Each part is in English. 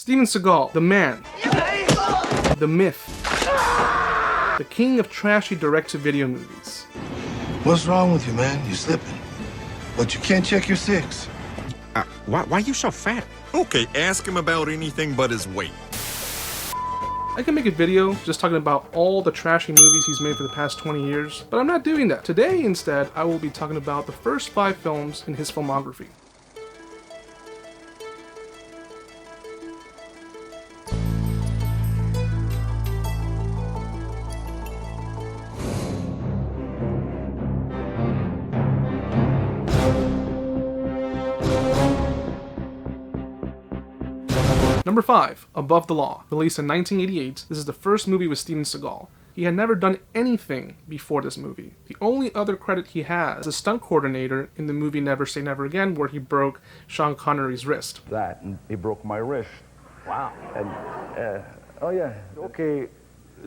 Steven Seagal, the man, the myth, the king of trashy direct-to-video movies. What's wrong with you, man? You slipping. But you can't check your six. Why you so fat? Okay, ask him about anything but his weight. I can make a video just talking about all the trashy movies he's made for the past 20 years, but I'm not doing that. Today, instead, I will be talking about the first 5 films in his filmography. Number 5, Above the Law. Released in 1988, this is the first movie with Steven Seagal. He had never done anything before this movie. The only other credit he has is a stunt coordinator in the movie Never Say Never Again, where he broke Sean Connery's wrist. That, and he broke my wrist. Wow. And, oh yeah, okay,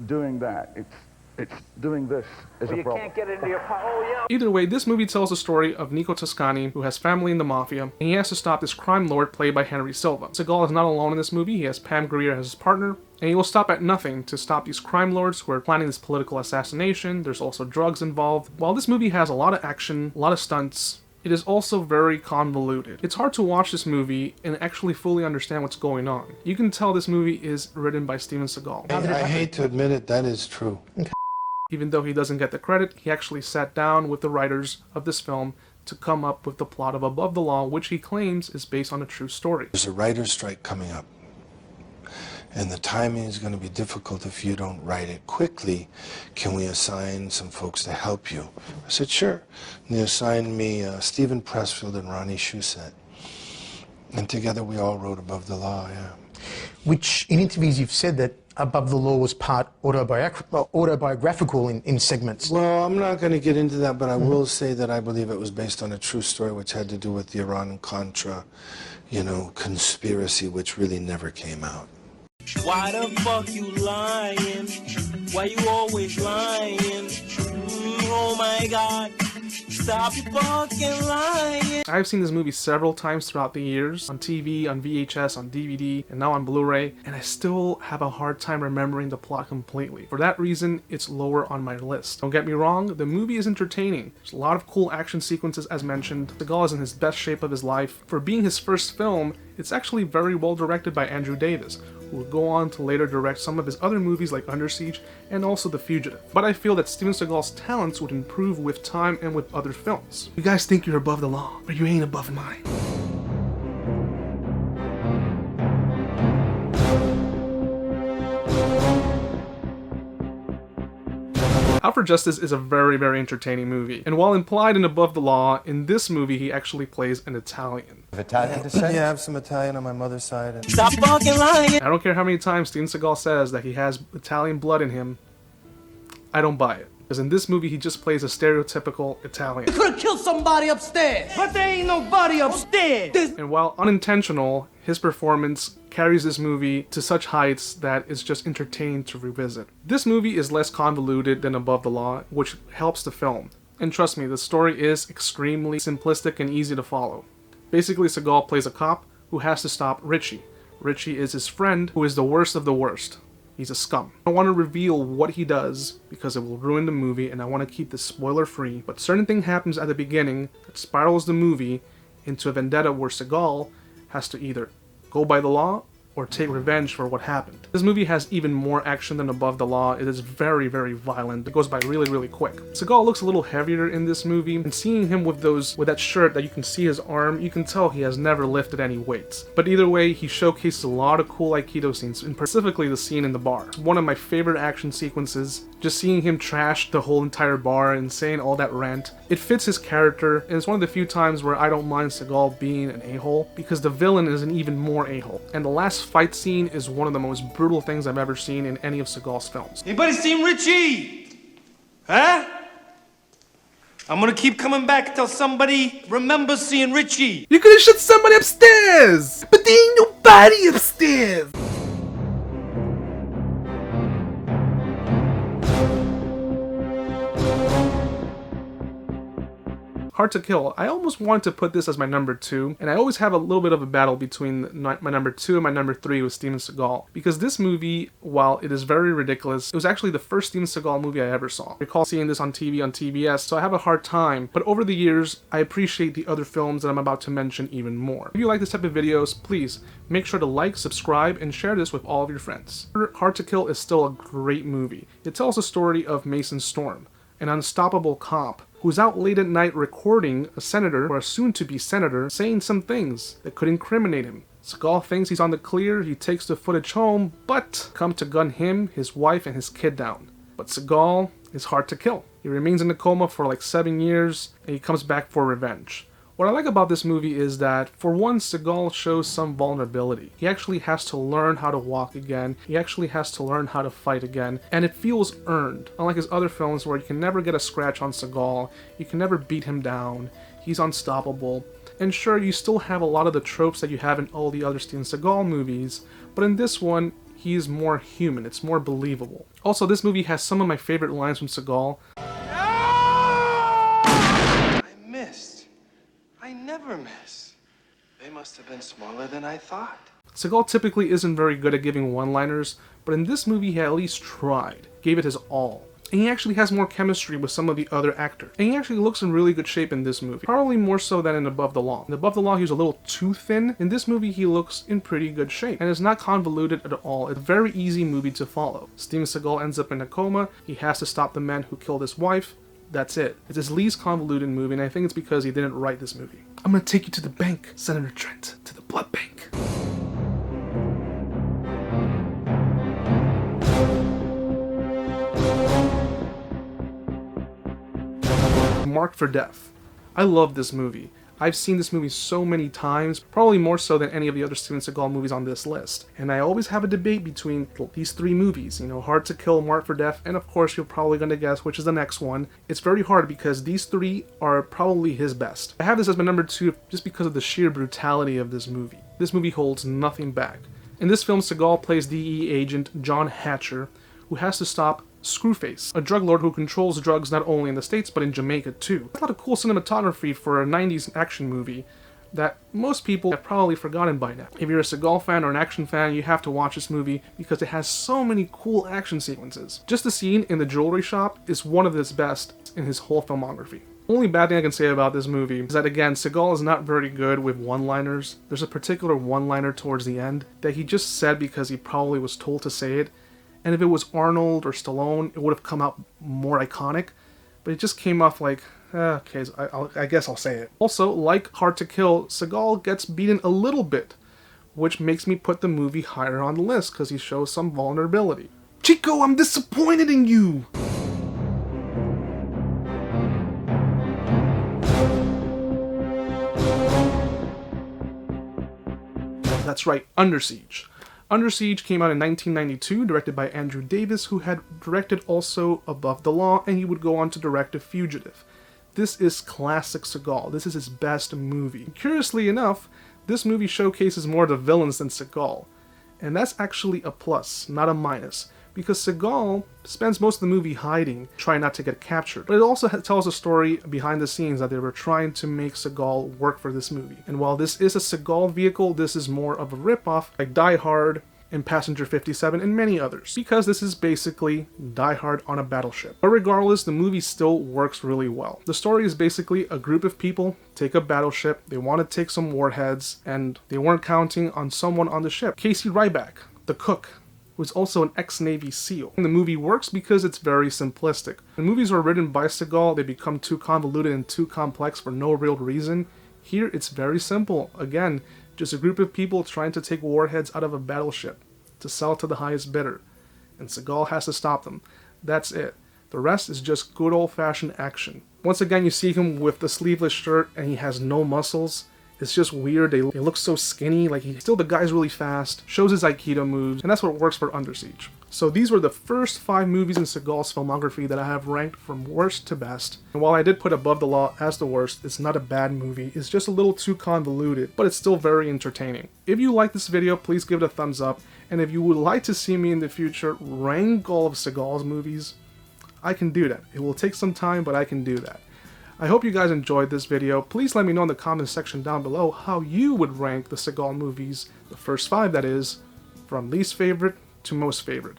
doing that. It's doing this is a problem. You can't get into your power. Oh yeah. Either way, this movie tells the story of Nico Toscani, who has family in the mafia, and he has to stop this crime lord played by Henry Silva. Seagal is not alone in this movie. He has Pam Grier as his partner, and he will stop at nothing to stop these crime lords who are planning this political assassination. There's also drugs involved. While this movie has a lot of action, a lot of stunts, it is also very convoluted. It's hard to watch this movie and actually fully understand what's going on. You can tell this movie is written by Steven Seagal. I hate to admit it, that is true. Even though he doesn't get the credit, he actually sat down with the writers of this film to come up with the plot of Above the Law, which he claims is based on a true story. There's a writer's strike coming up, and the timing is going to be difficult if you don't write it quickly. Can we assign some folks to help you? I said, sure. And they assigned me Stephen Pressfield and Ronnie Shusett. And together we all wrote Above the Law, yeah. Which, in interviews, you've said that Above the Law was part autobiographical in segments. Well, I'm not going to get into that, but I will say that I believe it was based on a true story which had to do with the Iran-Contra, conspiracy, which really never came out. Why the fuck you lying? Why you always lying? Oh my God. Stop your fucking lying. I've seen this movie several times throughout the years, on TV, on VHS, on DVD, and now on Blu-ray, and I still have a hard time remembering the plot completely. For that reason, it's lower on my list. Don't get me wrong, the movie is entertaining. There's a lot of cool action sequences as mentioned. Seagal is in his best shape of his life. For being his first film, it's actually very well directed by Andrew Davis, who would go on to later direct some of his other movies like Under Siege and also The Fugitive. But I feel that Steven Seagal's talents would improve with time and with other films. You guys think you're above the law, but you ain't above mine. Alfred Justice is a very, very entertaining movie, and while implied in Above the Law, in this movie he actually plays an Italian. Italian descent? Yeah, I have some Italian on my mother's side. And Stop fucking lying. I don't care how many times Steven Seagal says that he has Italian blood in him, I don't buy it. Because in this movie he just plays a stereotypical Italian. Could have killed somebody upstairs, but there ain't nobody upstairs. And while unintentional, his performance carries this movie to such heights that it's just entertaining to revisit. This movie is less convoluted than Above the Law, which helps the film. And trust me, the story is extremely simplistic and easy to follow. Basically, Seagal plays a cop who has to stop Richie. Richie is his friend who is the worst of the worst. He's a scum. I don't want to reveal what he does because it will ruin the movie and I want to keep this spoiler free, but certain thing happens at the beginning that spirals the movie into a vendetta where Seagal has to either go by the law or take revenge for what happened. This movie has even more action than Above the Law. It is very, very violent. It goes by really, really quick. Seagal looks a little heavier in this movie, and seeing him with that shirt that you can see his arm, you can tell he has never lifted any weights. But either way, he showcases a lot of cool Aikido scenes, and specifically the scene in the bar. It's one of my favorite action sequences. Just seeing him trash the whole entire bar and saying all that rant. It fits his character, and it's one of the few times where I don't mind Seagal being an a-hole, because the villain is an even more a-hole. And the last fight scene is one of the most brutal things I've ever seen in any of Seagal's films. Anybody seen Richie? Huh? I'm gonna keep coming back until somebody remembers seeing Richie. You could've shot somebody upstairs! But there ain't nobody upstairs! Hard to Kill. I almost wanted to put this as my number 2, and I always have a little bit of a battle between my number 2 and my number 3 with Steven Seagal. Because this movie, while it is very ridiculous, it was actually the first Steven Seagal movie I ever saw. I recall seeing this on TV on TBS, so I have a hard time, but over the years, I appreciate the other films that I'm about to mention even more. If you like this type of videos, please make sure to like, subscribe, and share this with all of your friends. Hard to Kill is still a great movie. It tells the story of Mason Storm, an unstoppable cop who's out late at night recording a senator, or a soon-to-be senator, saying some things that could incriminate him. Seagal thinks he's on the clear, he takes the footage home, but come to gun him, his wife, and his kid down. But Seagal is hard to kill. He remains in a coma for like 7 years, and he comes back for revenge. What I like about this movie is that, for one, Seagal shows some vulnerability. He actually has to learn how to walk again, he actually has to learn how to fight again, and it feels earned. Unlike his other films where you can never get a scratch on Seagal, you can never beat him down, he's unstoppable. And sure, you still have a lot of the tropes that you have in all the other Steven Seagal movies, but in this one, he's more human, it's more believable. Also, this movie has some of my favorite lines from Seagal. I missed. I never miss. They must have been smaller than I thought. Seagal typically isn't very good at giving one-liners, but in this movie he at least tried, gave it his all. And he actually has more chemistry with some of the other actors. And he actually looks in really good shape in this movie. Probably more so than in Above the Law. In Above the Law he was a little too thin. In this movie he looks in pretty good shape. And it's not convoluted at all. It's a very easy movie to follow. Steven Seagal ends up in a coma. He has to stop the man who killed his wife. That's it. It's his least convoluted movie, and I think it's because he didn't write this movie. I'm gonna take you to the bank, Senator Trent, to the blood bank. Marked for Death. I love this movie. I've seen this movie so many times, probably more so than any of the other Steven Seagal movies on this list. And I always have a debate between these 3 movies, Hard to Kill, Marked for Death, and of course you're probably going to guess which is the next one. It's very hard because these 3 are probably his best. I have this as my number 2 just because of the sheer brutality of this movie. This movie holds nothing back. In this film, Seagal plays DEA agent John Hatcher, who has to stop Screwface, a drug lord who controls drugs not only in the States but in Jamaica too. A lot of cool cinematography for a 90s action movie that most people have probably forgotten by now. If you're a Seagal fan or an action fan, you have to watch this movie because it has so many cool action sequences. Just the scene in the jewelry shop is one of his best in his whole filmography. The only bad thing I can say about this movie is that, again, Seagal is not very good with one-liners. There's a particular one-liner towards the end that he just said because he probably was told to say it. And if it was Arnold or Stallone, it would have come out more iconic. But it just came off like, okay, I guess I'll say it. Also, like Hard to Kill, Seagal gets beaten a little bit, which makes me put the movie higher on the list because he shows some vulnerability. Chico, I'm disappointed in you! That's right, Under Siege. Under Siege came out in 1992, directed by Andrew Davis, who had directed also Above the Law, and he would go on to direct The Fugitive. This is classic Seagal. This is his best movie. Curiously enough, this movie showcases more of the villains than Seagal, and that's actually a plus, not a minus, because Seagal spends most of the movie hiding, trying not to get captured. But it also tells a story behind the scenes that they were trying to make Seagal work for this movie. And while this is a Seagal vehicle, this is more of a ripoff, like Die Hard and Passenger 57 and many others, because this is basically Die Hard on a battleship. But regardless, the movie still works really well. The story is basically a group of people take a battleship, they want to take some warheads, and they weren't counting on someone on the ship. Casey Ryback, the cook, who's also an ex-Navy SEAL. And the movie works because it's very simplistic. When movies are written by Seagal, they become too convoluted and too complex for no real reason. Here, it's very simple. Again, just a group of people trying to take warheads out of a battleship to sell to the highest bidder. And Seagal has to stop them. That's it. The rest is just good old-fashioned action. Once again, you see him with the sleeveless shirt and he has no muscles. It's just weird. They look so skinny. Like, the guy's really fast, shows his Aikido moves, and that's what works for Under Siege. So these were the first 5 movies in Seagal's filmography that I have ranked from worst to best. And while I did put Above the Law as the worst, it's not a bad movie. It's just a little too convoluted, but it's still very entertaining. If you like this video, please give it a thumbs up. And if you would like to see me in the future rank all of Seagal's movies, I can do that. It will take some time, but I can do that. I hope you guys enjoyed this video. Please let me know in the comment section down below how you would rank the Seagal movies, the first 5 that is, from least favorite to most favorite.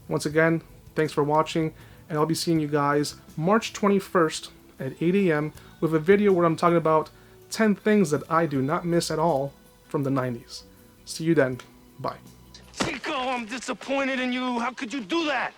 Once again, thanks for watching, and I'll be seeing you guys March 21st at 8 AM with a video where I'm talking about 10 things that I do not miss at all from the 90s. See you then. Bye. Chico, I'm disappointed in you. How could you do that?